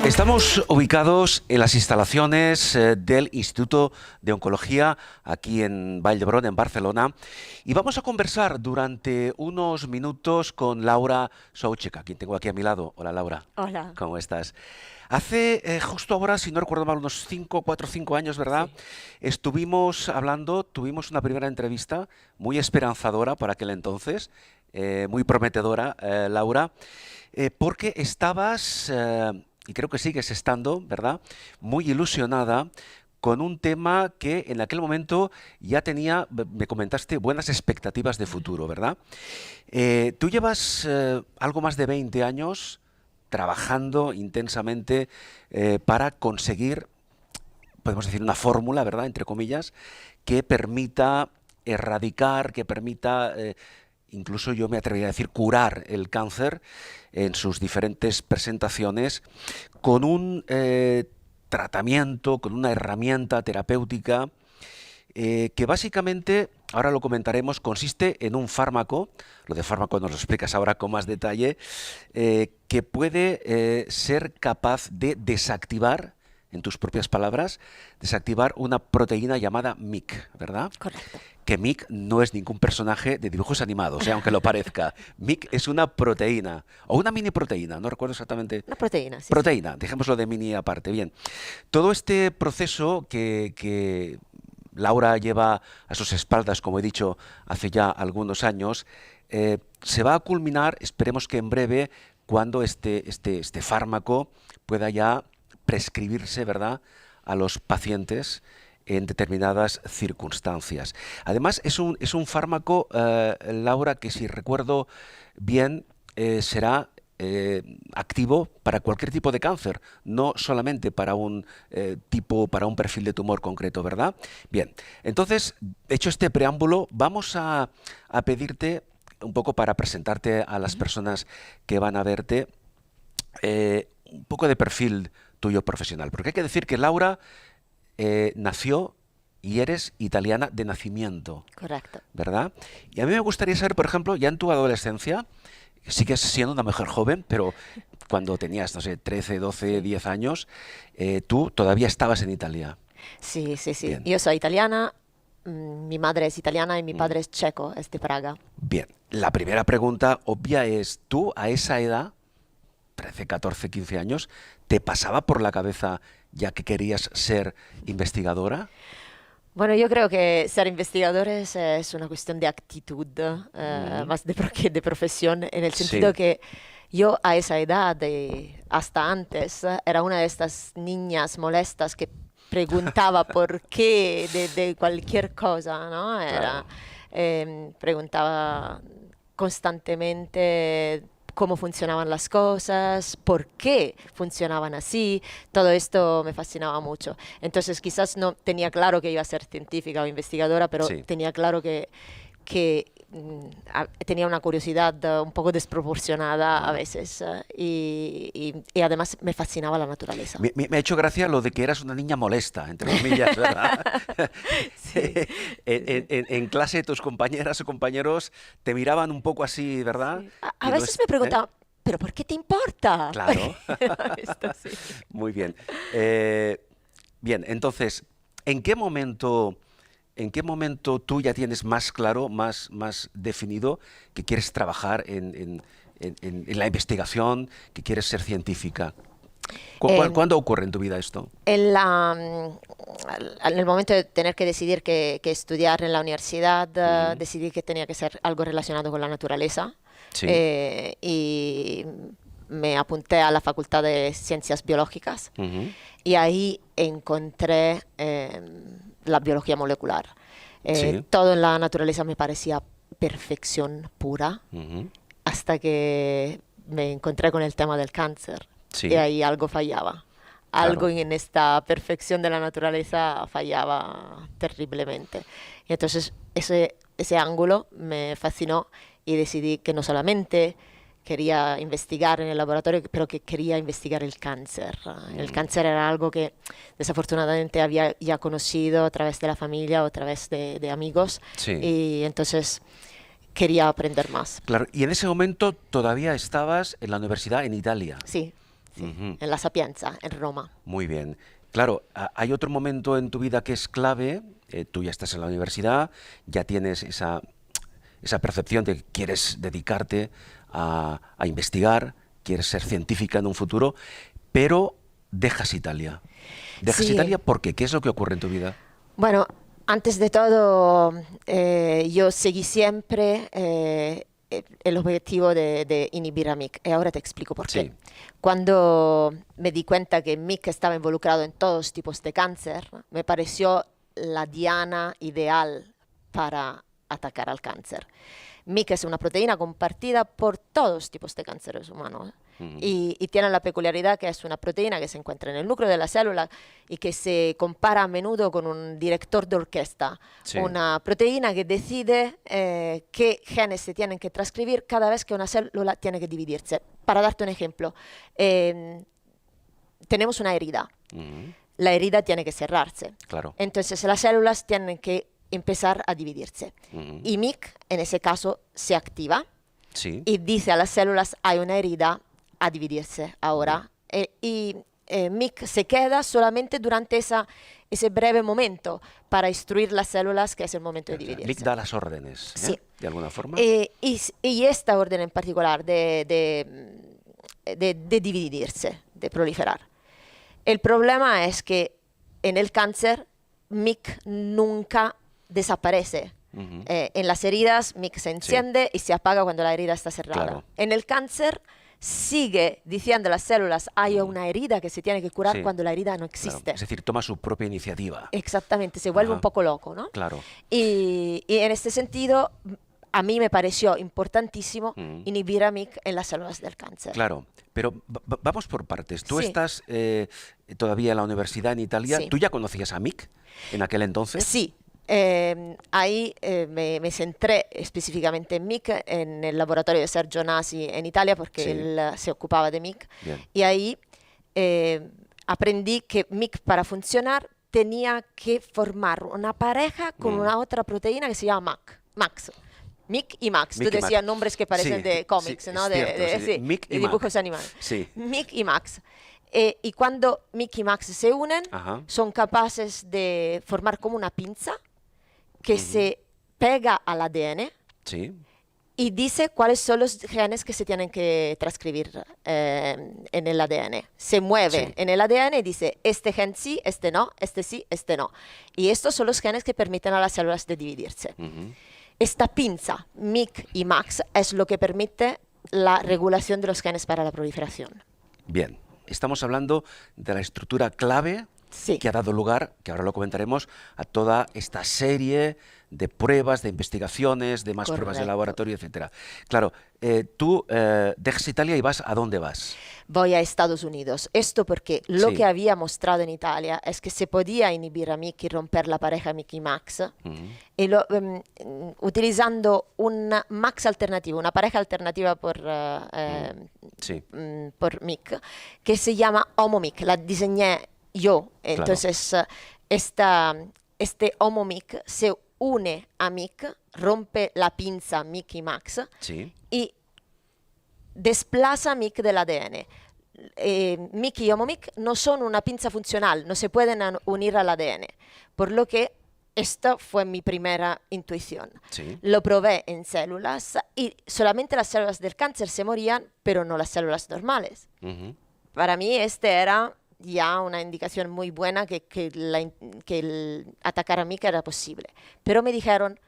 Estamos ubicados en las instalaciones del Instituto de Oncología aquí en Vall d'Hebron, en Barcelona, y vamos a conversar durante unos minutos con Laura Soucek, a quien tengo aquí a mi lado. Hola, Laura. Hola. ¿Cómo estás? Hace justo ahora, si no recuerdo mal, unos 4 o 5 años, ¿verdad? Sí. Estuvimos hablando, tuvimos una primera entrevista muy esperanzadora por aquel entonces, muy prometedora, Laura, porque estabas, y creo que sigues estando, ¿verdad?, muy ilusionada con un tema que en aquel momento ya tenía, me comentaste, buenas expectativas de futuro, ¿verdad? Tú llevas algo más de 20 años trabajando intensamente para conseguir, podemos decir, una fórmula, ¿verdad?, entre comillas, que permita erradicar, que permita, incluso yo me atrevería a decir, curar el cáncer en sus diferentes presentaciones con un tratamiento, con una herramienta terapéutica que básicamente, ahora lo comentaremos, consiste en un fármaco, lo de fármaco nos lo explicas ahora con más detalle, que puede ser capaz de desactivar, en tus propias palabras, desactivar una proteína llamada MYC, ¿verdad? Correcto. Que MYC no es ningún personaje de dibujos animados, aunque lo parezca. MYC es una proteína, o una mini proteína, no recuerdo exactamente. Una proteína, sí. Proteína, dejémoslo de mini aparte. Bien, todo este proceso que Laura lleva a sus espaldas, como he dicho, hace ya algunos años, se va a culminar, esperemos que en breve, cuando este fármaco pueda ya prescribirse, ¿verdad?, a los pacientes en determinadas circunstancias. Además, es un fármaco, Laura, que si recuerdo bien, será activo para cualquier tipo de cáncer, no solamente para un para un perfil de tumor concreto, ¿verdad? Bien, entonces, hecho este preámbulo, vamos a pedirte un poco para presentarte a las personas que van a verte, un poco de perfil tuyo profesional, porque hay que decir que Laura nació y eres italiana de nacimiento. Correcto. ¿Verdad? Y a mí me gustaría saber, por ejemplo, ya en tu adolescencia, sigues siendo una mujer joven, pero cuando tenías, no sé, 13, 12, 10 años, tú todavía estabas en Italia. Sí, sí, sí. Bien. Yo soy italiana, mi madre es italiana y mi padre es checo, es de Praga. Bien, la primera pregunta obvia es, ¿tú a esa edad, 13, 14, 15 años, te pasaba por la cabeza ya que querías ser investigadora? Bueno, yo creo que ser investigadores es una cuestión de actitud, más que de profesión, en el sentido Sí. que yo a esa edad, hasta antes, era una de estas niñas molestas que preguntaba por qué de cualquier cosa, ¿no? Claro. Preguntaba constantemente cómo funcionaban las cosas, por qué funcionaban así. Todo esto me fascinaba mucho. Entonces quizás no tenía claro que iba a ser científica o investigadora, pero Sí. tenía claro que tenía una curiosidad un poco desproporcionada a veces, y además me fascinaba la naturaleza. Me ha hecho gracia lo de que eras una niña molesta, entre comillas, ¿verdad? Sí. En clase tus compañeras o compañeros te miraban un poco así, ¿verdad? Sí. Y A no veces es- me preguntaban, ¿pero por qué te importa? Claro. Esto sí. Muy bien. Bien, entonces, ¿en qué momento tú ya tienes más claro, más definido que quieres trabajar en la investigación, que quieres ser científica? ¿Cuándo ocurre en tu vida esto? En el momento de tener que decidir qué estudiar en la universidad, decidí que tenía que ser algo relacionado con la naturaleza. Sí. Y me apunté a la Facultad de Ciencias Biológicas Ujú. y ahí encontré la biología molecular. Sí. Todo en la naturaleza me parecía perfección pura, Ujú. hasta que me encontré con el tema del cáncer Sí, y ahí algo fallaba. Algo claro. en esta perfección de la naturaleza fallaba terriblemente. Y entonces ese ángulo me fascinó y decidí que no solamente quería investigar en el laboratorio, pero que quería investigar el cáncer. El cáncer era algo que desafortunadamente había ya conocido a través de la familia o a través de amigos Sí, y entonces quería aprender más. claro. Y en ese momento todavía estabas en la universidad en Italia. Sí, sí, Ujú. en La Sapienza, en Roma. Muy bien. Claro, hay otro momento en tu vida que es clave. Tú ya estás en la universidad, ya tienes esa percepción de que quieres dedicarte a investigar, quieres ser científica en un futuro, pero dejas Italia. Dejas Sí, Italia porque ¿qué es lo que ocurre en tu vida? bueno, antes de todo, yo seguí siempre el objetivo de inhibir a Mick, y ahora te explico por qué. Sí, Cuando me di cuenta que Mick estaba involucrado en todos tipos de cáncer, me pareció la diana ideal para atacar al cáncer. MYC es una proteína compartida por todos tipos de cánceres humanos. ujú, Y tiene la peculiaridad que es una proteína que se encuentra en el núcleo de la célula y que se compara a menudo con un director de orquesta, sí, una proteína que decide qué genes se tienen que transcribir cada vez que una célula tiene que dividirse. Para darte un ejemplo, tenemos una herida. ujú, La herida tiene que cerrarse. claro, Entonces las células tienen que empezar a dividirse. ujú, Y MYC, en ese caso, se activa sí, y dice a las células, hay una herida a dividirse bien, ahora. MYC se queda solamente durante ese breve momento para instruir las células, que es el momento de o sea, Mick dividirse. da las órdenes, Sí. de alguna forma. Y esta orden en particular de dividirse, de proliferar. El problema es que en el cáncer MYC nunca desaparece. Ujú, En las heridas MYC se sí, enciende y se apaga cuando la herida está cerrada. claro, En el cáncer sigue diciendo a las células hay una herida que se tiene que curar sí, cuando la herida no claro. existe. Es decir, toma su propia iniciativa. Exactamente, se vuelve un Ajá, poco loco, ¿no? claro. Y en este sentido, a mí me pareció importantísimo Mm, inhibir a MYC en las células del cáncer. claro, pero vamos por partes. Tú Sí, estás todavía en la universidad en Italia. sí. ¿Tú ya conocías a Mick en aquel entonces? Sí, ahí me centré específicamente en MYC, en el laboratorio de Sergio Nasi en Italia, porque Sí, él se ocupaba de MYC. bien. Y ahí aprendí que MYC para funcionar tenía que formar una pareja con Mm, una otra proteína que se llama Max. MYC y Max. Tú Mick y Mac. decías nombres que parecen Sí, de sí, cómics, ¿no? es cierto. Sí, sí. Sí, Mick de y Mac. dibujos animados. Sí, MYC y Max. Y cuando MYC y Max se unen, ajá. son capaces de formar como una pinza que Ujú, se pega al ADN sí, y dice cuáles son los genes que se tienen que transcribir en el ADN. Se mueve sí. en el ADN y dice, este gen sí, este no, este sí, este no. Y estos son los genes que permiten a las células de dividirse. Ujú, Esta pinza, MYC y MAX, es lo que permite la regulación de los genes para la proliferación. bien. Estamos hablando de la estructura clave Sí, que ha dado lugar, que ahora lo comentaremos, a toda esta serie de pruebas, de investigaciones, de más pruebas de correcto. laboratorio, etcétera. Claro, tú dejas Italia y vas ¿a dónde vas? Voy a Estados Unidos. Esto porque lo Sí. que había mostrado en Italia es que se podía inhibir a Mickey, romper la pareja Mickey-Max, Ujú, y utilizando un Max alternativo, una pareja alternativa sí, por Mick, que se llama HomoMic. La diseñé yo. claro. Entonces, este HomoMic se une a Mick, rompe la pinza Mickey-Max Sí, y desplaza MYC del ADN. MYC y HomoMYC no son una pinza funcional, no se pueden unir al ADN, por lo que esta fue mi primera intuición. sí. Lo probé en células y solamente las células del cáncer se morían, pero no las células normales. Ujú, Para mí este era ya una indicación muy buena que el atacar a MYC era posible. Pero me dijeron,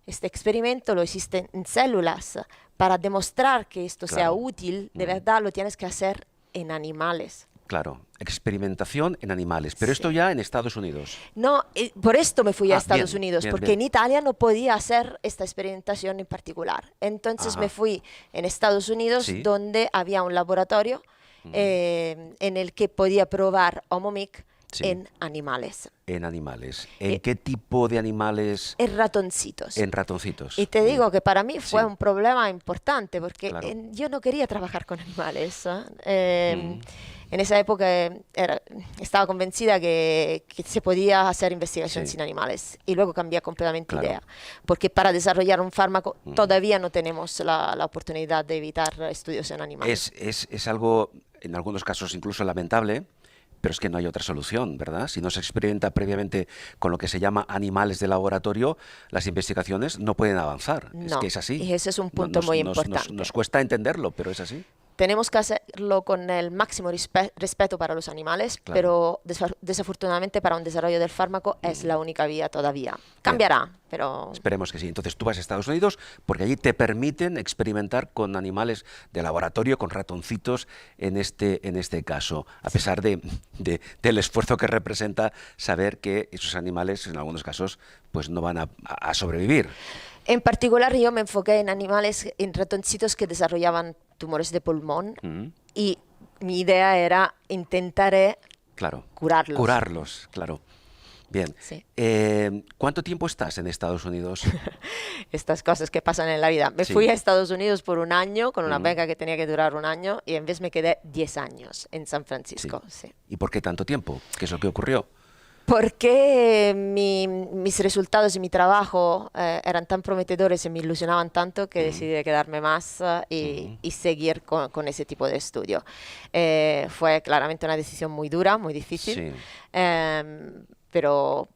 este experimento lo hiciste en células. Para demostrar que esto sea claro. útil, de Mm, verdad lo tienes que hacer en animales. Claro, experimentación en animales, pero esto Sí. ya en Estados Unidos. No, por esto me fui a Estados Bien, Unidos, bien, porque bien. en Italia no podía hacer esta experimentación en particular. Entonces me Ajá, fui en Estados Unidos, sí, donde había un laboratorio ujú, en el que podía probar Omomic sí, en animales, en animales. ¿En eh, qué tipo de animales? en ratoncitos. En Y ratoncitos. te digo que para mí fue Sí, un problema importante porque claro. yo no quería trabajar con animales. Ujú, En esa época estaba convencida que se podía hacer investigación sí, sin animales y luego cambié completamente claro. idea porque para desarrollar un fármaco Ujú. todavía no tenemos la oportunidad de evitar estudios en animales. Es algo, en algunos casos, incluso lamentable, pero es que no hay otra solución, ¿verdad? Si no se experimenta previamente con lo que se llama animales de laboratorio, las investigaciones no pueden avanzar. Es que No, es así. y ese es un punto muy Nos importante. cuesta entenderlo, pero es así. Tenemos que hacerlo con el máximo respeto para los animales, Claro. pero desafortunadamente para un desarrollo del fármaco es la única vía todavía. Bien. Cambiará, pero Esperemos que sí. Entonces tú vas a Estados Unidos porque allí te permiten experimentar con animales de laboratorio, con ratoncitos en este caso, a sí. pesar del esfuerzo que representa saber que esos animales en algunos casos pues no van a sobrevivir. En particular yo me enfoqué en animales, en ratoncitos que desarrollaban tumores de pulmón Mm, y mi idea era intentar claro. curarlos. Curarlos, claro. Bien. Sí. ¿Cuánto tiempo estás en Estados Unidos? Estas cosas que pasan en la vida. Me Sí. fui a Estados Unidos por un año con una Mm, beca que tenía que durar un año y en vez me quedé 10 años en San sí. Francisco. Sí. ¿Y por qué tanto tiempo? ¿Qué es lo que ocurrió? Porque mis resultados y mi trabajo eran tan prometedores y me ilusionaban tanto que Mm, decidí quedarme más mm, y seguir con ese tipo de estudio. Fue claramente una decisión muy dura, muy difícil, sí. pero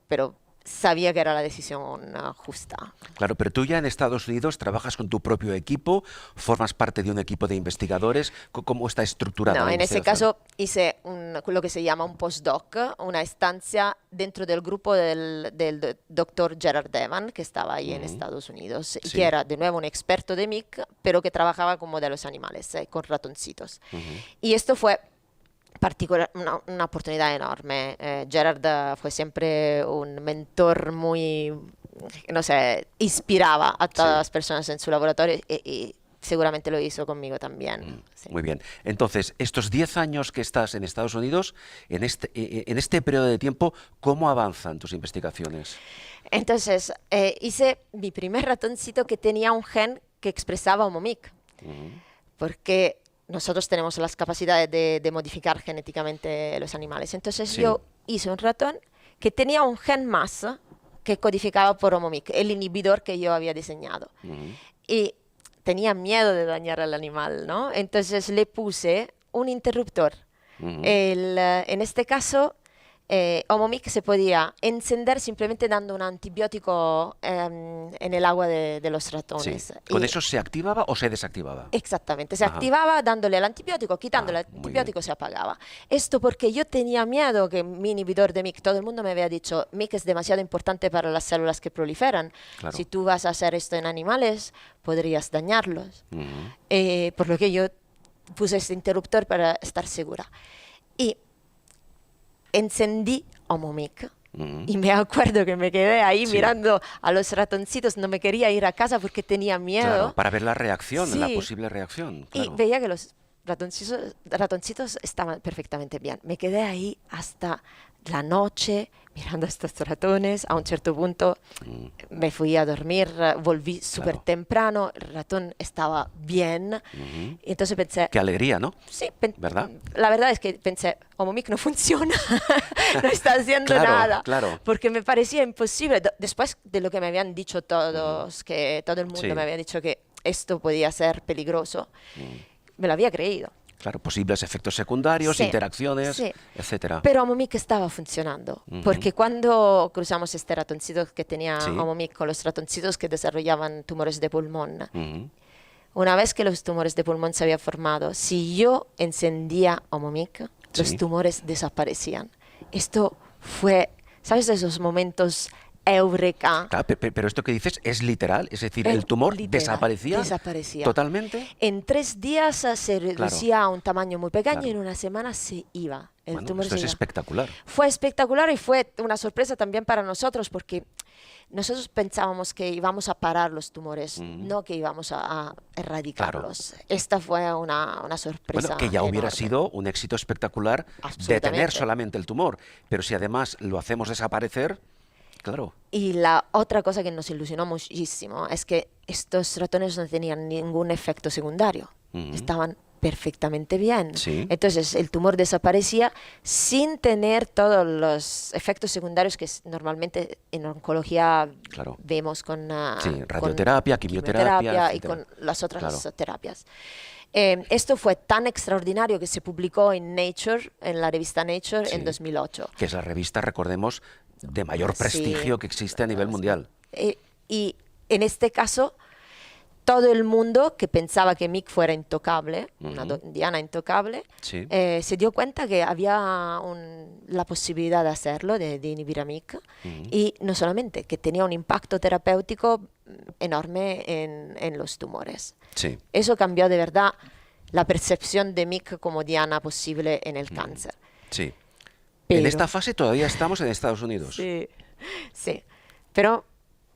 sabía que era la decisión justa. Claro, pero tú ya en Estados Unidos trabajas con tu propio equipo, formas parte de un equipo de investigadores. ¿Cómo está estructurada No, la en ese investigación? caso hice lo que se llama un postdoc, una estancia dentro del grupo del doctor Gerard Devan, que estaba ahí en Mm, Estados Unidos, y que sí. era de nuevo un experto de MIC, pero que trabajaba con modelos animales, con ratoncitos. Ujú, Y esto fue una oportunidad enorme. Gerard fue siempre un mentor muy, no sé, inspiraba a todas sí. las personas en su laboratorio y seguramente lo hizo conmigo también. Sí. Muy bien. Entonces, estos 10 años que estás en Estados Unidos, en este periodo de tiempo, ¿cómo avanzan tus investigaciones? Entonces, hice mi primer ratoncito que tenía un gen que expresaba Omomic, Ujú, porque nosotros tenemos las capacidades de modificar genéticamente los animales. Entonces, sí. yo hice un ratón que tenía un gen más que codificaba por Omomic, el inhibidor que yo había diseñado. Ujú, Y tenía miedo de dañar al animal, ¿no? Entonces le puse un interruptor. ujú, En este caso, Omomic se podía encender simplemente dando un antibiótico en el agua de los sí. ratones. ¿Con Y eso se activaba o se desactivaba? exactamente, se Ajá. activaba dándole el antibiótico, quitando el Muy bien. antibiótico se apagaba. Esto porque yo tenía miedo que mi inhibidor de MIC, todo el mundo me había dicho, MIC es demasiado importante para las células que proliferan. Claro. Si tú vas a hacer esto en animales, podrías dañarlos. Ujú, Por lo que yo puse este interruptor para estar segura. Y encendí Omomic. ujú. Y me acuerdo que me quedé ahí Sí. mirando a los ratoncitos, no me quería ir a casa porque tenía miedo. Claro, para ver la reacción, la Sí. posible reacción. Y Claro. veía que los ratoncitos estaban perfectamente bien. Me quedé ahí hasta la noche mirando a estos ratones. A un cierto punto Mm, me fui a dormir, volví súper claro. temprano, el ratón estaba bien. Ujú. Y entonces pensé, Qué alegría, ¿no? sí, ¿Verdad? la verdad es que pensé, Omomic no funciona, no está haciendo Claro, nada, claro. porque me parecía imposible. Después de lo que me habían dicho todos, que todo el mundo Sí. me había dicho que esto podía ser peligroso, Mm, me lo había creído. claro, posibles efectos secundarios, Sí, interacciones, sí. etcétera. Pero Omomic estaba funcionando, Ujú. porque cuando cruzamos este ratoncito que tenía Sí. Omomic con los ratoncitos que desarrollaban tumores de pulmón, Ujú. una vez que los tumores de pulmón se habían formado, si yo encendía Omomic, los Sí. tumores desaparecían. Esto fue, ¿sabes? Esos momentos eureka. Claro, pero esto que dices es literal, es decir, el tumor Literal, desaparecía totalmente. En 3 días se reducía a un tamaño muy pequeño y en una semana se iba. El Bueno, tumor esto se es iba. espectacular. Fue espectacular y fue una sorpresa también para nosotros porque nosotros pensábamos que íbamos a parar los tumores, no que íbamos a erradicarlos. Esta fue una sorpresa Bueno, que ya hubiera enorme. sido un éxito espectacular detener solamente el tumor, pero si además lo hacemos desaparecer, claro. Y la otra cosa que nos ilusionó muchísimo es que estos ratones no tenían ningún efecto secundario. Estaban perfectamente bien. Sí. Entonces el tumor desaparecía sin tener todos los efectos secundarios que normalmente en oncología vemos con radioterapia, quimioterapia, y con las otras terapias. Esto fue tan extraordinario que se publicó en Nature, en la revista Nature, en 2008. Que es la revista, recordemos, de mayor prestigio que existe a nivel mundial. Y en este caso, todo el mundo que pensaba que Mick fuera intocable, una diana intocable, se dio cuenta que había la posibilidad de hacerlo, de inhibir a Mick, y no solamente, que tenía un impacto terapéutico enorme en los tumores. Sí. Eso cambió de verdad la percepción de Mick como diana posible en el cáncer. Sí. Pero, en esta fase todavía estamos en Estados Unidos. Sí. Pero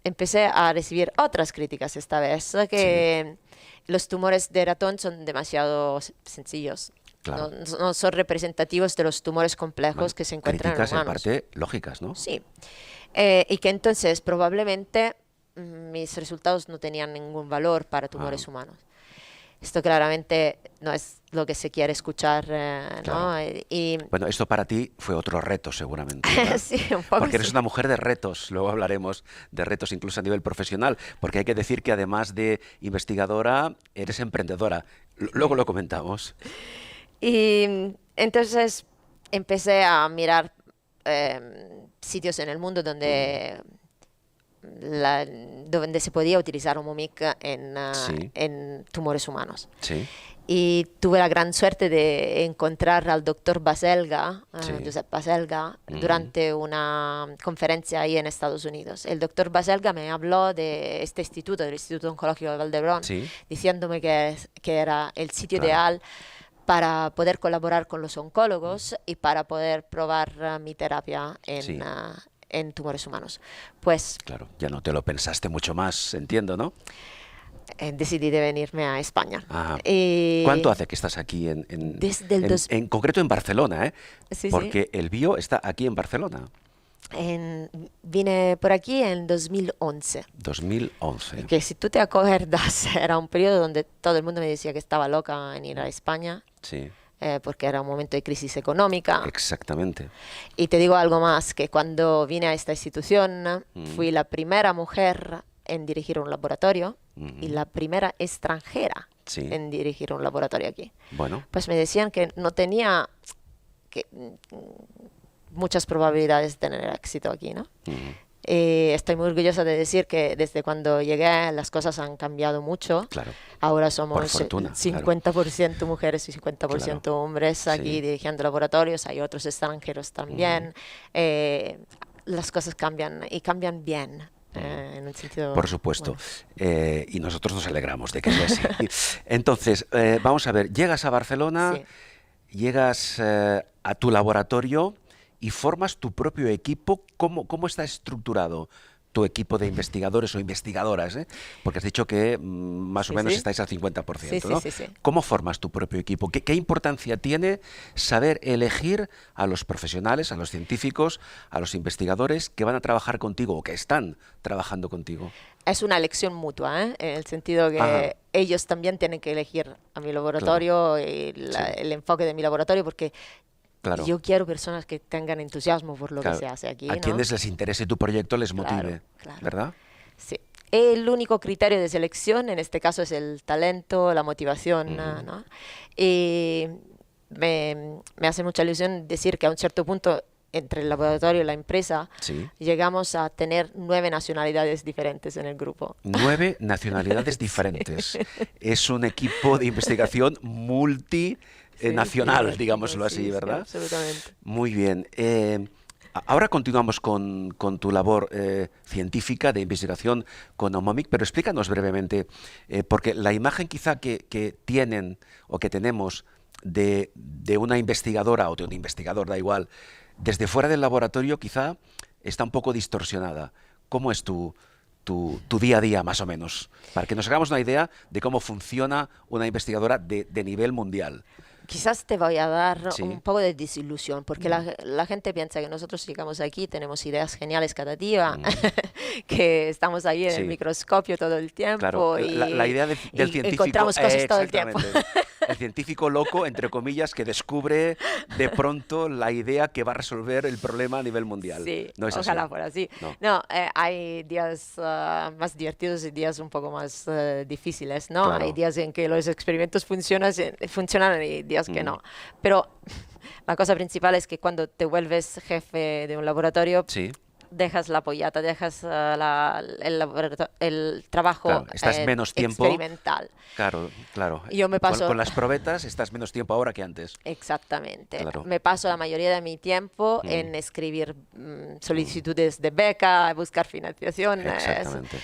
empecé a recibir otras críticas esta vez, que los tumores de ratón son demasiado sencillos. Claro. No son representativos de los tumores complejos que se encuentran en humanos. Críticas en parte lógicas, ¿no? Sí. Y que entonces probablemente mis resultados no tenían ningún valor para tumores humanos. Esto claramente no es lo que se quiere escuchar, ¿no? Bueno, esto para ti fue otro reto seguramente, sí, un poco. Porque eres una mujer de retos, luego hablaremos de retos incluso a nivel profesional, porque hay que decir que además de investigadora, eres emprendedora. Luego lo comentamos. Y entonces empecé a mirar sitios en el mundo donde se podía utilizar Omomic en tumores humanos. Sí. Y tuve la gran suerte de encontrar al doctor Baselga, Josep Baselga, durante una conferencia ahí en Estados Unidos. El doctor Baselga me habló de este instituto, del Instituto Oncológico de Valdebrón, diciéndome que era el sitio ideal para poder colaborar con los oncólogos y para poder probar mi terapia en tumores humanos. Pues claro, ya no te lo pensaste mucho más, entiendo, ¿no? Decidí de venirme a España. ¿Cuánto hace que estás aquí en concreto en Barcelona, ¿eh? Porque el bio está aquí en Barcelona. Vine por aquí en 2011. 2011. Que si tú te acuerdas, era un periodo donde todo el mundo me decía que estaba loca en ir a España. Sí. Porque era un momento de crisis económica. Exactamente. Y te digo algo más, que cuando vine a esta institución, fui la primera mujer en dirigir un laboratorio y la primera extranjera en dirigir un laboratorio aquí. Bueno. Pues me decían que no tenía muchas probabilidades de tener éxito aquí, ¿no? Estoy muy orgullosa de decir que desde cuando llegué las cosas han cambiado mucho. Claro. Ahora somos Por fortuna, 50% mujeres y 50% hombres aquí dirigiendo laboratorios. Hay otros extranjeros también. Las cosas cambian y cambian bien. En un sentido, por supuesto. Y nosotros nos alegramos de que sea así. Entonces, vamos a ver, llegas a Barcelona, llegas a tu laboratorio y formas tu propio equipo. ¿Cómo está estructurado tu equipo de investigadores o investigadoras? Porque has dicho que más o menos estáis al 50%, ¿no? Sí. ¿Cómo formas tu propio equipo? ¿Qué importancia tiene saber elegir a los profesionales, a los científicos, a los investigadores que van a trabajar contigo o que están trabajando contigo? Es una elección mutua, en el sentido que ellos también tienen que elegir a mi laboratorio y el enfoque de mi laboratorio, porque yo quiero personas que tengan entusiasmo por lo que se hace aquí. A quienes les interese tu proyecto les motive, ¿verdad? Sí. El único criterio de selección en este caso es el talento, la motivación, ¿no? Y me hace mucha ilusión decir que a un cierto punto entre el laboratorio y la empresa llegamos a tener 9 nacionalidades diferentes en el grupo. 9 nacionalidades diferentes. Es un equipo de investigación multinacional, digámoslo así, ¿verdad? Sí, absolutamente. Muy bien. Ahora continuamos con tu labor científica de investigación con Omomic, pero explícanos brevemente, porque la imagen quizá que tienen o que tenemos de una investigadora o de un investigador, da igual, desde fuera del laboratorio quizá está un poco distorsionada. ¿Cómo es tu día a día, más o menos? Para que nos hagamos una idea de cómo funciona una investigadora de nivel mundial. Quizás te voy a dar Sí. un poco de desilusión, porque la gente piensa que nosotros llegamos aquí, tenemos ideas geniales cada día, que estamos ahí en el Sí. microscopio todo el Claro, tiempo la idea del y científico, encontramos cosas todo el tiempo. exactamente, el científico loco, entre comillas, que descubre de pronto la idea que va a resolver el problema a nivel mundial. Sí, No es así. ojalá fuera así. No, No, hay días más divertidos y días un poco más difíciles, ¿no? claro. Hay días en que los experimentos funcionan y días que no. Pero la cosa principal es que cuando te vuelves jefe de un laboratorio, Sí, dejas la pollata, dejas el trabajo claro, estás menos tiempo. experimental. Claro, claro. Yo me Con, paso, con las probetas estás menos tiempo ahora que antes. exactamente, Claro. me paso la mayoría de mi tiempo en escribir solicitudes de beca, buscar financiación. Exactamente.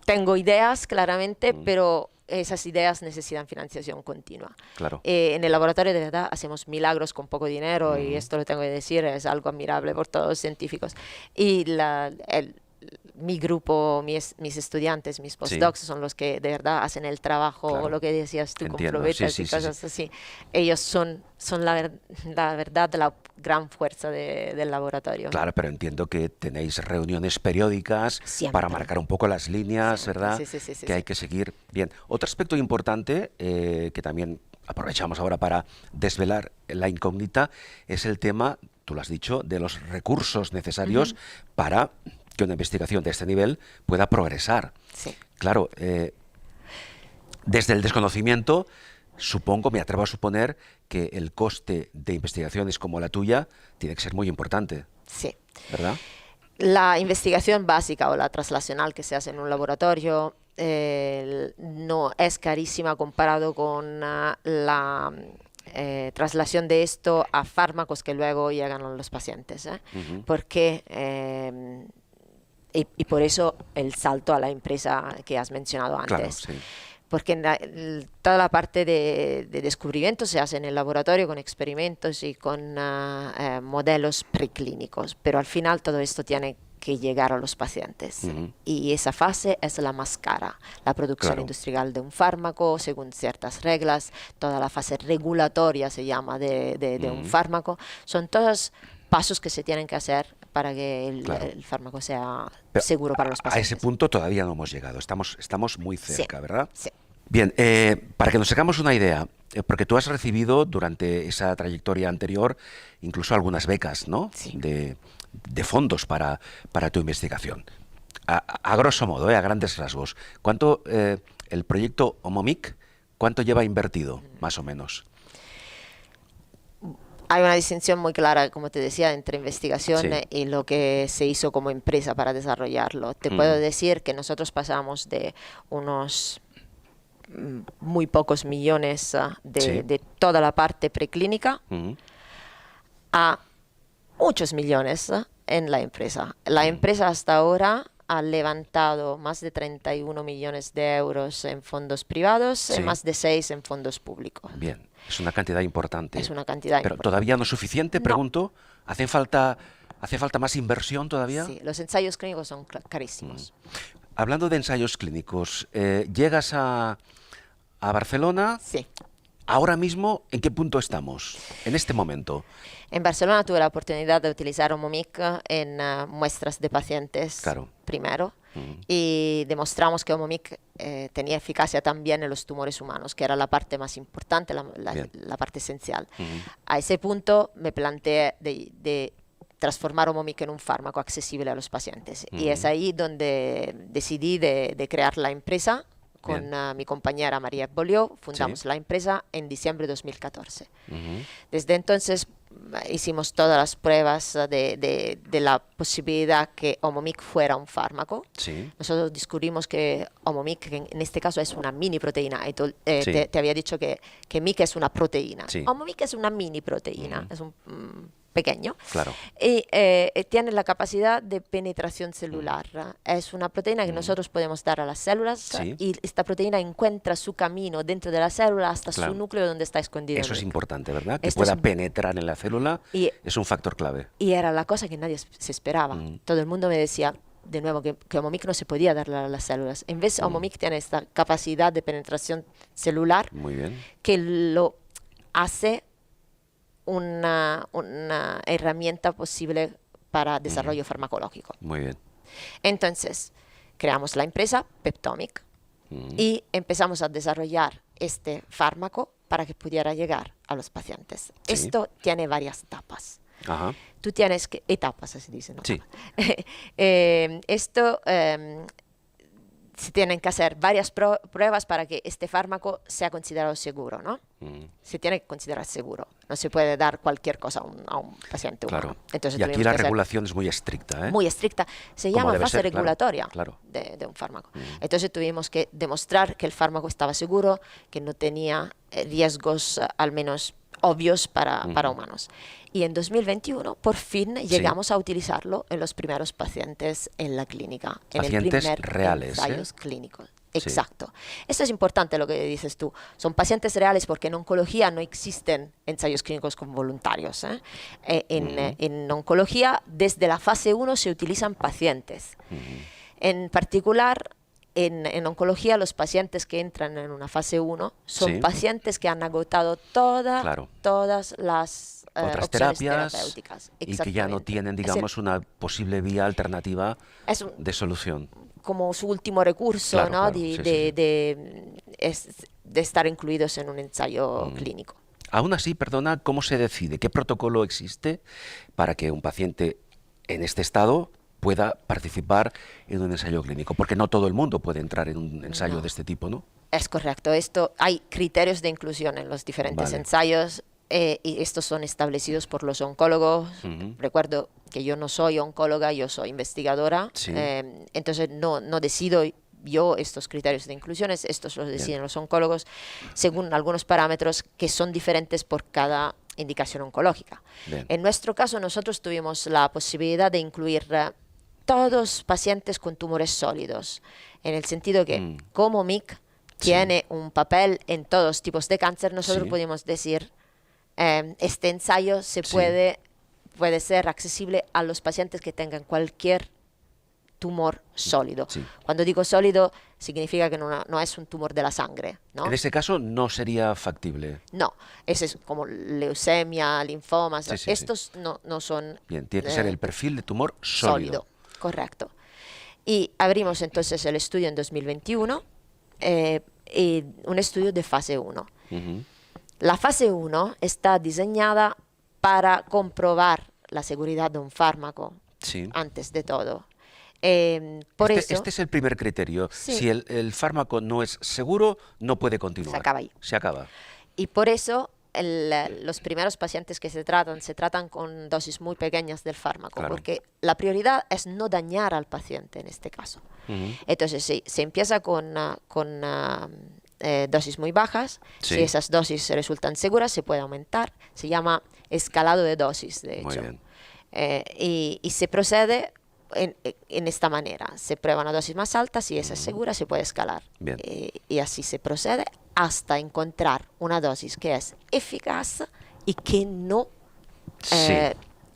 Tengo ideas, claramente, pero esas ideas necesitan financiación continua. Claro. En el laboratorio de verdad hacemos milagros con poco dinero y esto lo tengo que decir, es algo admirable por todos los científicos. Y mi grupo, mis estudiantes, mis postdocs son los que de verdad hacen el trabajo, Claro. lo que decías tú Entiendo. con probetas Sí, y sí, sí, cosas así. Ellos son la verdad la gran fuerza del laboratorio. Claro, pero entiendo que tenéis reuniones periódicas Siempre. para marcar un poco las líneas, Siempre. ¿verdad? Sí, sí, sí, sí, que hay sí. que seguir. Bien, otro aspecto importante que también aprovechamos ahora para desvelar la incógnita es el tema, tú lo has dicho, de los recursos necesarios para que una investigación de este nivel pueda progresar. Sí. Claro, desde el desconocimiento, supongo, me atrevo a suponer que el coste de investigaciones como la tuya tiene que ser muy importante, Sí. ¿verdad? La investigación básica o la translacional que se hace en un laboratorio no es carísima comparado con la traslación de esto a fármacos que luego llegan a los pacientes. Porque, y por eso el salto a la empresa que has mencionado antes. Claro, sí. Porque toda la parte de descubrimiento se hace en el laboratorio con experimentos y con modelos preclínicos, pero al final todo esto tiene que llegar a los pacientes. Y esa fase es la más cara. La producción Claro. industrial de un fármaco, según ciertas reglas, toda la fase regulatoria se llama de un fármaco, son todos pasos que se tienen que hacer para que Claro. el fármaco sea Pero seguro para los a pacientes. ese punto todavía no hemos llegado, estamos muy cerca, Sí, ¿verdad? sí. Bien, para que nos hagamos una idea, porque tú has recibido durante esa trayectoria anterior incluso algunas becas, ¿no? Sí. De fondos para tu investigación. A grosso modo, a grandes rasgos, ¿cuánto el proyecto Omomic, cuánto lleva invertido, más o menos? Hay una distinción muy clara, como te decía, entre investigación Sí. y lo que se hizo como empresa para desarrollarlo. Te puedo decir que nosotros pasamos de unos muy pocos millones Sí. de toda la parte preclínica Ujú. a muchos millones en la empresa. La empresa hasta ahora ha levantado más de 31 millones de euros en fondos privados Sí. y más de 6 en fondos públicos. Bien, es una cantidad importante. Es una cantidad Pero importante. todavía no es suficiente, No. pregunto. ¿Hace falta más inversión todavía? Sí, los ensayos clínicos son carísimos. Hablando de ensayos clínicos, llegas a Barcelona. Sí. Ahora mismo, ¿en qué punto estamos? En este momento. En Barcelona tuve la oportunidad de utilizar Omomic en muestras de pacientes Claro. primero y demostramos que Omomic tenía eficacia también en los tumores humanos, que era la parte más importante, Bien. la parte esencial. A ese punto me planteé de transformar Omomic en un fármaco accesible a los pacientes. Y es ahí donde decidí de crear la empresa. Con Bien. mi compañera María Bolio, fundamos Sí. la empresa en diciembre de 2014. Ujú. Desde entonces hicimos todas las pruebas de la posibilidad que Omomic fuera un fármaco. Sí. Nosotros descubrimos que Omomic, que en este caso es una mini proteína, y Sí. te había dicho que MIC es una proteína. Sí. Omomic es una mini proteína, es un pequeño. Claro. Y tiene la capacidad de penetración celular. Es una proteína que nosotros podemos dar a las células Sí. y esta proteína encuentra su camino dentro de la célula hasta Claro. su núcleo donde está escondido. Eso el es núcleo. importante, ¿verdad? Que Esto pueda es- penetrar en la célula Y, es un factor clave. y era la cosa que nadie se esperaba. Todo el mundo me decía, de nuevo, que Omomic no se podía darle a las células. En vez, Omomic tiene esta capacidad de penetración celular Muy bien. que lo hace una herramienta posible para desarrollo farmacológico. Muy bien. Entonces, creamos la empresa Peptomic y empezamos a desarrollar este fármaco para que pudiera llegar a los pacientes. Sí. Esto tiene varias etapas. Ajá. Tú tienes que, etapas, así dice, ¿no? Sí. Esto se tienen que hacer varias pruebas para que este fármaco sea considerado seguro, ¿no? Se tiene que considerar seguro. No se puede dar cualquier cosa a un paciente Claro. humano. Entonces, Y aquí tuvimos la que hacer regulación es muy estricta, ¿eh? muy estricta. Se Como llama debe fase ser, claro, regulatoria claro. de un fármaco. Entonces tuvimos que demostrar que el fármaco estaba seguro, que no tenía riesgos al menos obvios para humanos. Y en 2021, por fin, llegamos a utilizarlo en los primeros pacientes en la clínica. Pacientes en el primer reales, ensayos clínicos. Sí. Exacto. Esto es importante lo que dices tú. Son pacientes reales porque en oncología no existen ensayos clínicos con voluntarios. En oncología, desde la fase 1 se utilizan pacientes. En particular, en oncología, los pacientes que entran en una fase 1 son Sí. pacientes que han agotado todas las Otras opciones terapias terapéuticas. y que ya no Exactamente. tienen, Es digamos, una posible vía alternativa es un- de solución. como su último recurso, Claro, ¿no? claro, sí, sí. De estar incluidos en un ensayo clínico. Aún así, perdona, ¿cómo se decide? ¿Qué protocolo existe para que un paciente en este estado pueda participar en un ensayo clínico? Porque no todo el mundo puede entrar en un ensayo de este tipo, ¿no? Es correcto. Hay criterios de inclusión en los diferentes Vale. ensayos y estos son establecidos por los oncólogos. Recuerdo que yo no soy oncóloga, yo soy investigadora. Sí. Entonces no decido yo estos criterios de inclusión, estos los deciden los oncólogos según algunos parámetros que son diferentes por cada indicación oncológica. Bien. En nuestro caso, nosotros tuvimos la posibilidad de incluir todos pacientes con tumores sólidos, en el sentido que como MIC tiene un papel en todos tipos de cáncer, nosotros Sí. pudimos decir, este ensayo Sí. puede ser accesible a los pacientes que tengan cualquier tumor sólido. Sí. Cuando digo sólido, significa que no es un tumor de la sangre, ¿no? En ese caso no sería factible. No, ese es como leucemia, linfomas, Sí, sí, sí. estos no son Bien, tiene que ser el perfil de tumor sólido. correcto. Y abrimos entonces el estudio en 2021, y un estudio de fase 1. Ujú. La fase 1 está diseñada para comprobar la seguridad de un fármaco Sí. antes de todo. Por eso Este es el primer criterio. Sí. Si el fármaco no es seguro, no puede continuar. Se acaba ahí. Se acaba. Y por eso los primeros pacientes que se tratan con dosis muy pequeñas del fármaco, Claro. porque la prioridad es no dañar al paciente en este caso. Ujú. Entonces, sí, se empieza con dosis muy bajas. Sí. Si esas dosis resultan seguras, se puede aumentar. Se llama escalado de dosis, de Muy hecho. bien. Y se procede en esta manera. Se prueba una dosis más alta, si esa es segura, se puede escalar. Bien. Y así se procede hasta encontrar una dosis que es eficaz y que no, Sí.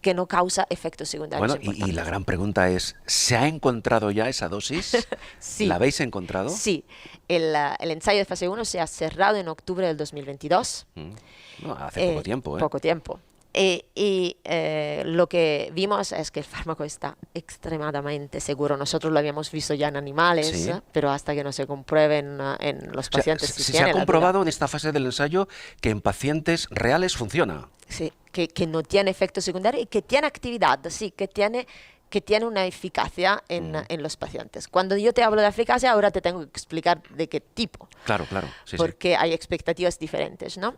que no causa efectos secundarios Bueno, y la importantes. gran pregunta es, ¿se ha encontrado ya esa dosis? Sí. ¿La habéis encontrado? Sí, el ensayo de fase 1 se ha cerrado en octubre del 2022. No, hace poco tiempo, ¿eh? Poco tiempo. Lo que vimos es que el fármaco está extremadamente seguro. Nosotros lo habíamos visto ya en animales, Sí. Pero hasta que no se comprueben en los O sea, pacientes si se tiene ha la duda. comprobado en esta fase del ensayo que en pacientes reales funciona. Sí, que no tiene efectos secundarios y que tiene actividad, sí, que tiene una eficacia en los pacientes. Cuando yo te hablo de eficacia, ahora te tengo que explicar de qué tipo, Claro, claro. Sí, sí. porque hay expectativas diferentes, ¿no?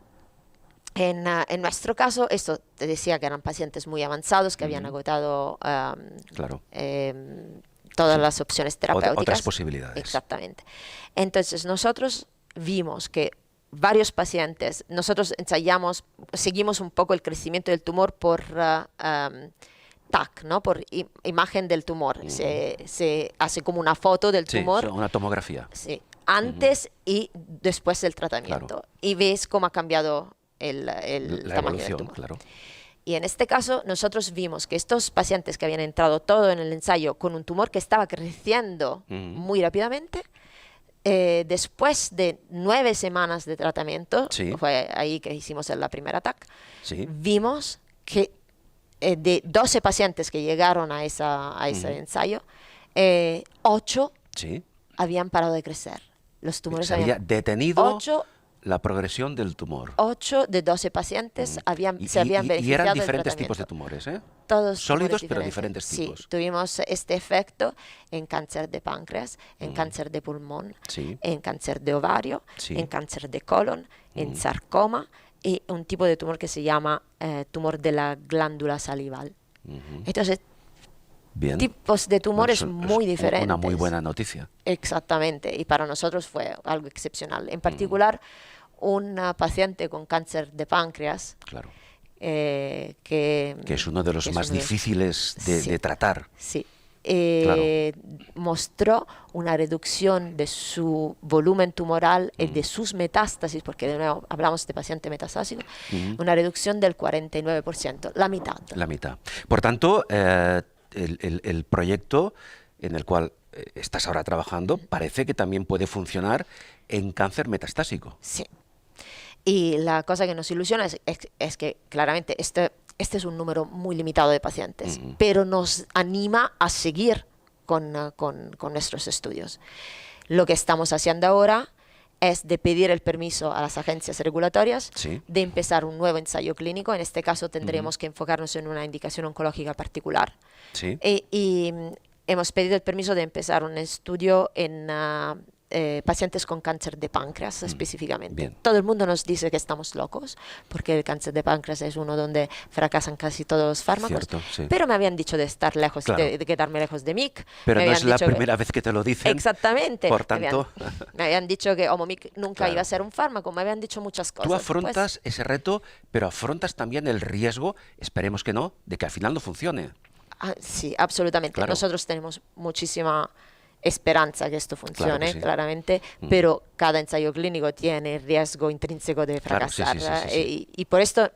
En nuestro caso, esto te decía que eran pacientes muy avanzados que habían agotado Claro. todas las opciones terapéuticas. Otras posibilidades. Exactamente. Entonces nosotros vimos que varios pacientes. Nosotros ensayamos, seguimos un poco el crecimiento del tumor por TAC, ¿no? Por imagen del tumor. Se hace como una foto del tumor. Sí, una tomografía. Sí, antes y después del tratamiento. Claro. Y ves cómo ha cambiado el La tamaño del evolución, tumor. claro. Y en este caso nosotros vimos que estos pacientes que habían entrado todo en el ensayo con un tumor que estaba creciendo muy rápidamente, después de 9 semanas de tratamiento, Sí. fue ahí que hicimos la primera TAC, Sí. vimos que de 12 pacientes que llegaron a ese ensayo, 8 Sí. habían parado de crecer. Los tumores Se había habían... detenido 8 la progresión del tumor. 8 de 12 pacientes se habían Y beneficiado eran del diferentes tipos de tratamiento. tumores, ¿eh? Todos Sólidos, tumores pero diferentes tipos. Sí, tuvimos este efecto en cáncer de páncreas, en cáncer de pulmón, Sí. en cáncer de ovario, Sí. en cáncer de colon, en sarcoma y un tipo de tumor que se llama tumor de la glándula salival. Entonces, Bien. tipos de tumores Bueno, muy diferentes. Una muy buena noticia. Exactamente, y para nosotros fue algo excepcional. En particular, una paciente con cáncer de páncreas, Claro. que Es uno de los que es más uno de- difíciles de Sí. tratar. Sí. Claro. Mostró una reducción de su volumen tumoral y de sus metástasis, porque de nuevo hablamos de paciente metastásico, una reducción del 49%, la mitad. La mitad. Por tanto, el proyecto en el cual estás ahora trabajando parece que también puede funcionar en cáncer metastásico. Sí. Y la cosa que nos ilusiona es que claramente este es un número muy limitado de pacientes, pero nos anima a seguir con nuestros estudios. Lo que estamos haciendo ahora es de pedir el permiso a las agencias regulatorias Sí. de empezar un nuevo ensayo clínico. En este caso tendremos que enfocarnos en una indicación oncológica particular. Sí. Y hemos pedido el permiso de empezar un estudio en pacientes con cáncer de páncreas específicamente. Bien. Todo el mundo nos dice que estamos locos porque el cáncer de páncreas es uno donde fracasan casi todos los fármacos. Cierto, sí. Pero me habían dicho de estar lejos, Claro. de quedarme lejos de MIC. Pero Me no habían es la dicho que- primera vez que te lo dicen. Exactamente. Por tanto, Me habían dicho que Omomic nunca Claro. iba a ser un fármaco, me habían dicho muchas cosas. tú Pues, afrontas ese reto, pero afrontas también el riesgo, esperemos que no, de que al final no funcione. sí, absolutamente. Claro. Nosotros tenemos muchísima esperanza que esto funcione, que sí. claramente, pero cada ensayo clínico tiene riesgo intrínseco de Claro, sí, fracasar. sí, sí, sí, Y por esto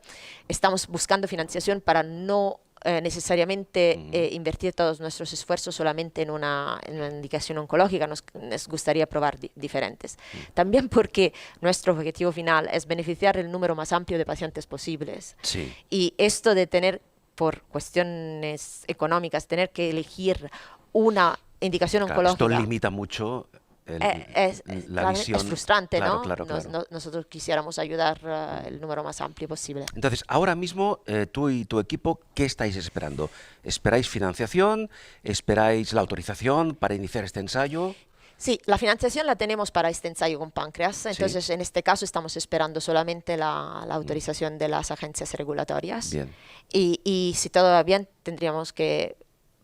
estamos buscando financiación para no necesariamente invertir todos nuestros esfuerzos solamente en una indicación oncológica. Nos gustaría probar diferentes. También porque nuestro objetivo final es beneficiar el número más amplio de pacientes posibles. Sí. Y esto de tener, por cuestiones económicas, tener que elegir una indicación Claro, esto oncológica limita mucho es la claramente visión. es frustrante, Claro, ¿no? claro, claro. Nosotros quisiéramos ayudar el número más amplio posible. Entonces, ahora mismo, tú y tu equipo, ¿qué estáis esperando? ¿Esperáis financiación? ¿Esperáis la autorización para iniciar este ensayo? Sí, la financiación la tenemos para este ensayo con páncreas, entonces en este caso estamos esperando solamente la autorización de las agencias regulatorias. Bien. Y si todo va bien, tendríamos que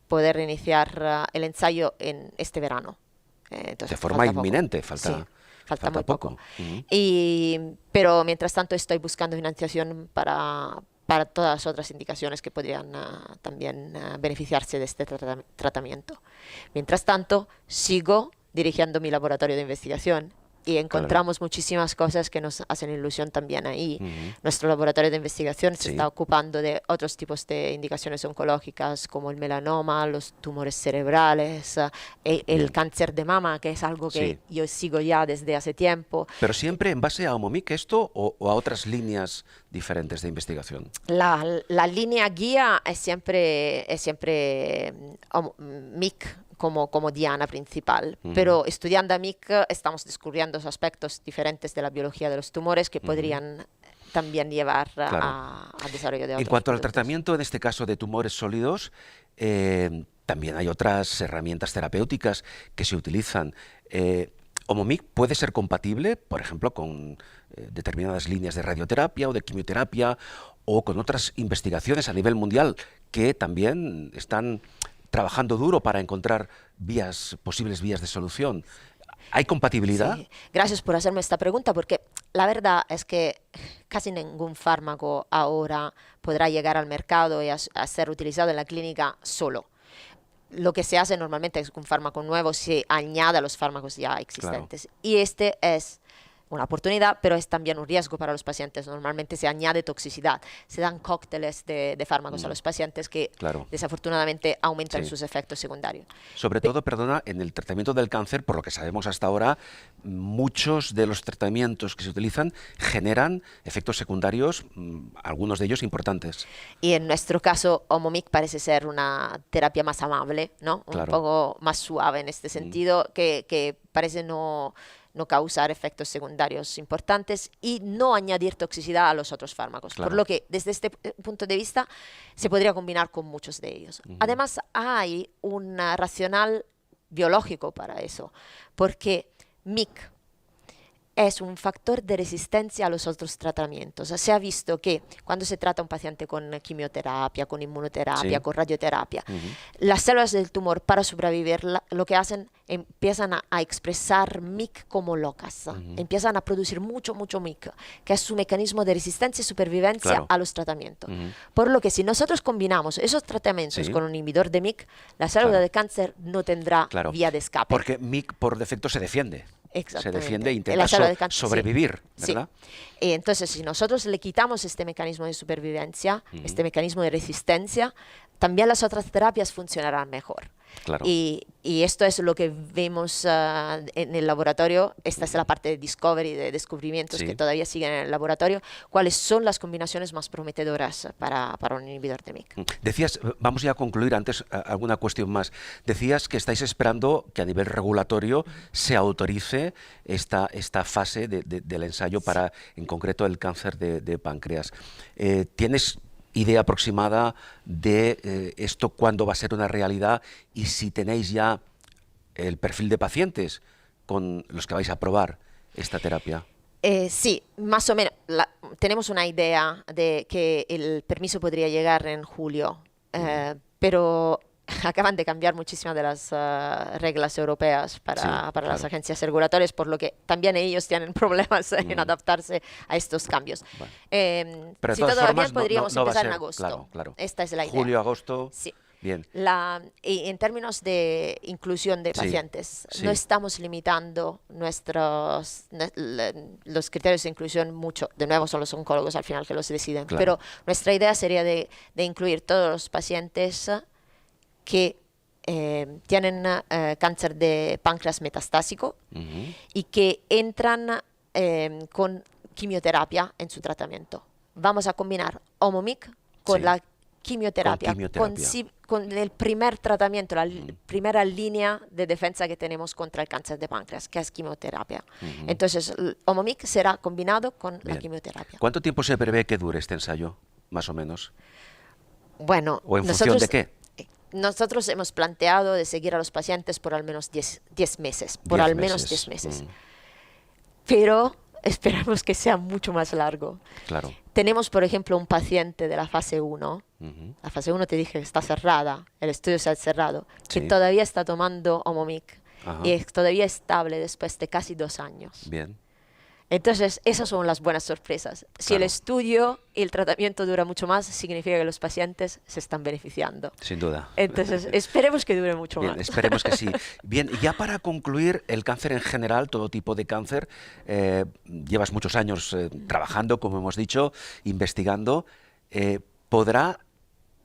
poder iniciar el ensayo en este verano. Entonces, De forma falta poco. inminente, falta, Sí, falta muy poco. poco. Pero mientras tanto estoy buscando financiación para todas las otras indicaciones que podrían también beneficiarse de este tratamiento. Mientras tanto, sigo dirigiendo mi laboratorio de investigación y encontramos muchísimas cosas que nos hacen ilusión también ahí. Nuestro laboratorio de investigación se está ocupando de otros tipos de indicaciones oncológicas como el melanoma, los tumores cerebrales, el cáncer de mama, que es algo que yo sigo ya desde hace tiempo. ¿Pero siempre en base a Omomic esto o a otras líneas diferentes de investigación? La línea guía es siempre MIC como diana principal, pero estudiando a MIC estamos descubriendo aspectos diferentes de la biología de los tumores que podrían también llevar al desarrollo de otros En cuanto al productos. tratamiento, en este caso de tumores sólidos, también hay otras herramientas terapéuticas que se utilizan. ¿Omomic puede ser compatible, por ejemplo, con determinadas líneas de radioterapia o de quimioterapia o con otras investigaciones a nivel mundial que también están trabajando duro para encontrar posibles vías de solución? ¿Hay compatibilidad? Sí, gracias por hacerme esta pregunta porque la verdad es que casi ningún fármaco ahora podrá llegar al mercado y a ser utilizado en la clínica solo. Lo que se hace normalmente es que un fármaco nuevo se añade a los fármacos ya existentes. Y este es una oportunidad, pero es también un riesgo para los pacientes. Normalmente se añade toxicidad. Se dan cócteles de fármacos a los pacientes que desafortunadamente aumentan sus efectos secundarios. Sobre todo, perdona, en el tratamiento del cáncer, por lo que sabemos hasta ahora, muchos de los tratamientos que se utilizan generan efectos secundarios, algunos de ellos importantes. Y en nuestro caso, Omomic parece ser una terapia más amable, ¿no? Un poco más suave en este sentido, que parece no causar efectos secundarios importantes y no añadir toxicidad a los otros fármacos. Por lo que, desde este punto de vista, se podría combinar con muchos de ellos. Además, hay un racional biológico para eso, porque MIC es un factor de resistencia a los otros tratamientos. Se ha visto que cuando se trata a un paciente con quimioterapia, con inmunoterapia, con radioterapia, las células del tumor para sobrevivir lo que hacen, empiezan a expresar MIC como locas, empiezan a producir mucho MIC, que es su mecanismo de resistencia y supervivencia a los tratamientos. Por lo que si nosotros combinamos esos tratamientos con un inhibidor de MIC, la célula de cáncer no tendrá vía de escape. Porque MIC por defecto se defiende. Se defiende e intenta sobrevivir, ¿verdad? Y entonces, si nosotros le quitamos este mecanismo de supervivencia, este mecanismo de resistencia, también las otras terapias funcionarán mejor. Y esto es lo que vemos en el laboratorio. Esta es la parte de discovery, de descubrimientos que todavía siguen en el laboratorio. ¿Cuáles son las combinaciones más prometedoras para un inhibidor de MIC? Decías, vamos ya a concluir antes alguna cuestión más. Decías que estáis esperando que a nivel regulatorio se autorice esta fase del ensayo para, en concreto, el cáncer de páncreas. ¿Tienes idea aproximada de esto cuándo va a ser una realidad y si tenéis ya el perfil de pacientes con los que vais a probar esta terapia? Sí, más o menos. Tenemos una idea de que el permiso podría llegar en julio, pero acaban de cambiar muchísimas de las reglas europeas para las agencias regulatorias, por lo que también ellos tienen problemas en adaptarse a estos cambios. Pero si todo va bien, podríamos empezar en agosto. Esta es la idea. Julio, agosto. Sí. Bien. Y en términos de inclusión de pacientes, no estamos limitando los criterios de inclusión mucho. De nuevo, son los oncólogos al final que los deciden. Pero nuestra idea sería de incluir todos los pacientes que tienen cáncer de páncreas metastásico y que entran con quimioterapia en su tratamiento. Vamos a combinar Omomic con la quimioterapia, con el primer tratamiento, la primera línea de defensa que tenemos contra el cáncer de páncreas, que es quimioterapia. Entonces, Omomic será combinado con la quimioterapia. ¿Cuánto tiempo se prevé que dure este ensayo, más o menos? Bueno, ¿O en función de qué? Nosotros hemos planteado de seguir a los pacientes por al menos 10 meses. Por al menos 10 meses. Pero esperamos que sea mucho más largo. Claro. Tenemos, por ejemplo, un paciente de la fase 1. La fase 1 te dije que está cerrada, el estudio se ha cerrado, que todavía está tomando Omomic y es todavía estable después de casi 2 años. Bien. Entonces, esas son las buenas sorpresas. Si el estudio y el tratamiento dura mucho más, significa que los pacientes se están beneficiando. Sin duda. Entonces, esperemos que dure mucho Bien, más. Esperemos que sí. Bien, ya para concluir, el cáncer en general, todo tipo de cáncer, llevas muchos años trabajando, como hemos dicho, investigando. ¿Podrá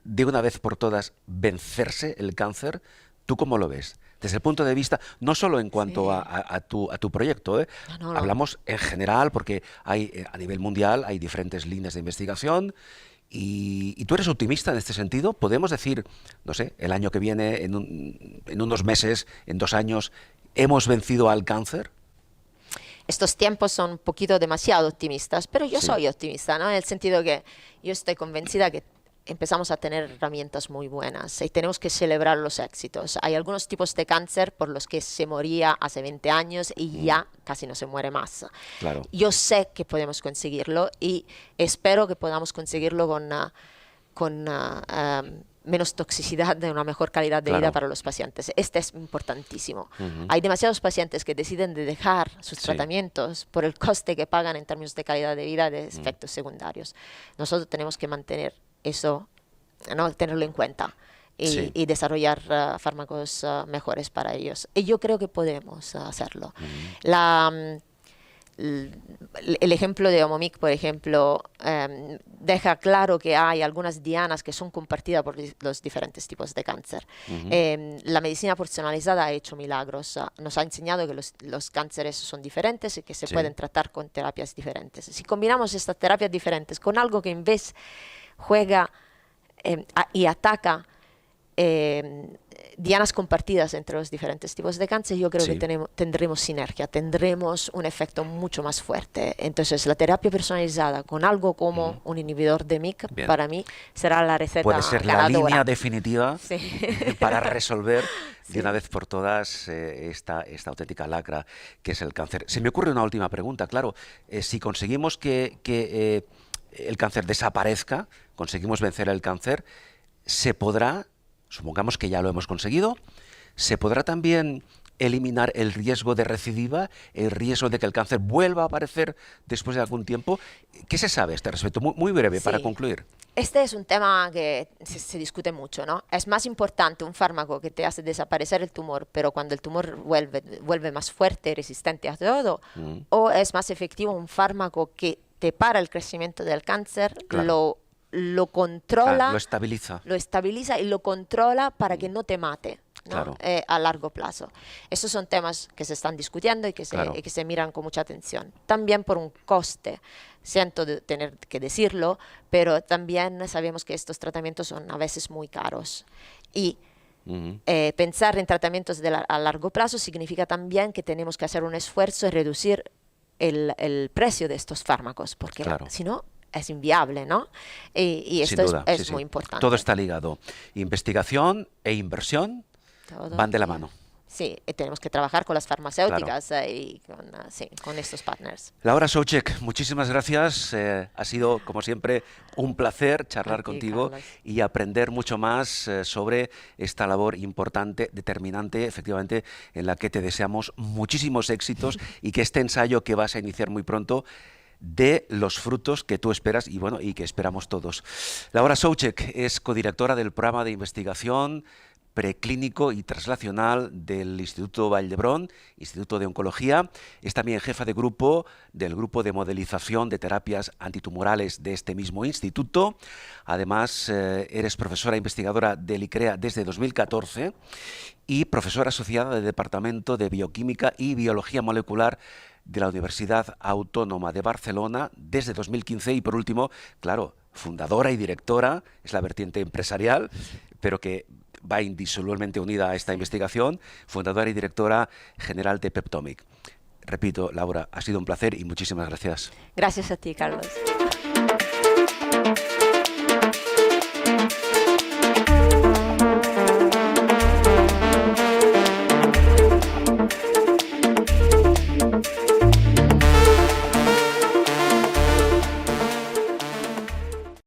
de una vez por todas vencerse el cáncer? ¿Tú cómo lo ves? Desde el punto de vista, no solo en cuanto a tu proyecto, No. Hablamos en general, porque hay a nivel mundial hay diferentes líneas de investigación, y tú eres optimista en este sentido. ¿Podemos decir, no sé, el año que viene, en unos meses, en 2 años, hemos vencido al cáncer? Estos tiempos son un poquito demasiado optimistas, pero yo soy optimista, ¿no? En el sentido que yo estoy convencida que empezamos a tener herramientas muy buenas y tenemos que celebrar los éxitos. Hay algunos tipos de cáncer por los que se moría hace 20 años y ya casi no se muere más. Claro. Yo sé que podemos conseguirlo y espero que podamos conseguirlo con menos toxicidad, de una mejor calidad de Claro. vida para los pacientes. Este es importantísimo. Ujú. Hay demasiados pacientes que deciden de dejar sus Sí. tratamientos por el coste que pagan en términos de calidad de vida, de efectos secundarios. Nosotros tenemos que mantener eso, ¿no? Tenerlo en cuenta y, Sí. y desarrollar fármacos mejores para ellos. Y yo creo que podemos hacerlo. El ejemplo de Omomic, por ejemplo, deja claro que hay algunas dianas que son compartidas por los diferentes tipos de cáncer. La medicina personalizada ha hecho milagros. Nos ha enseñado que los cánceres son diferentes y que se Sí. pueden tratar con terapias diferentes. Si combinamos estas terapias diferentes con algo que en vez juega y ataca dianas compartidas entre los diferentes tipos de cáncer, yo creo Sí. que tendremos sinergia, tendremos un efecto mucho más fuerte. Entonces, la terapia personalizada con algo como un inhibidor de MYC, Bien. para mí, será la receta Puede ser la ganadora. línea definitiva Sí. para resolver Sí. de una vez por todas esta auténtica lacra que es el cáncer. Se me ocurre una última pregunta, claro. Si conseguimos que el cáncer desaparezca, conseguimos vencer el cáncer, ¿se podrá, supongamos que ya lo hemos conseguido, se podrá también eliminar el riesgo de recidiva, el riesgo de que el cáncer vuelva a aparecer después de algún tiempo? ¿Qué se sabe a este respecto? Muy breve, para Sí. concluir. Este es un tema que se discute mucho, ¿no? Es más importante un fármaco que te hace desaparecer el tumor, pero cuando el tumor vuelve más fuerte, resistente a todo, o es más efectivo un fármaco que te para el crecimiento del cáncer, Claro. lo controla, Lo estabiliza. y lo controla para que no te mate, ¿no? Claro. A largo plazo. Esos son temas que se están discutiendo y que Claro. se miran con mucha atención. También por un coste. Siento tener que decirlo, pero también sabemos que estos tratamientos son a veces muy caros. Y pensar en tratamientos a largo plazo significa también que tenemos que hacer un esfuerzo y reducir el precio de estos fármacos, porque Claro. si no es inviable, ¿no? Y Sin esto duda, es sí. muy importante. Todo está ligado. Investigación e inversión Todo van de la y- mano. Sí, y tenemos que trabajar con las farmacéuticas y con estos partners. Laura Soucek, muchísimas gracias. Ha sido, como siempre, un placer charlar A ti, contigo Carlos. y aprender mucho más sobre esta labor importante, determinante, efectivamente, en la que te deseamos muchísimos éxitos y que este ensayo que vas a iniciar muy pronto dé los frutos que tú esperas y bueno, y que esperamos todos. Laura Soucek es codirectora del programa de investigación preclínico y translacional del Instituto Vall d'Hebron, Instituto de Oncología. Es también jefa de grupo del grupo de modelización de terapias antitumorales de este mismo instituto. Además, eres profesora investigadora del ICREA desde 2014 y profesora asociada del Departamento de Bioquímica y Biología Molecular de la Universidad Autónoma de Barcelona desde 2015 y, por último, claro, fundadora y directora, es la vertiente empresarial, pero que va indisolublemente unida a esta investigación, fundadora y directora general de Peptomic. Repito, Laura, ha sido un placer y muchísimas gracias. Gracias a ti, Carlos.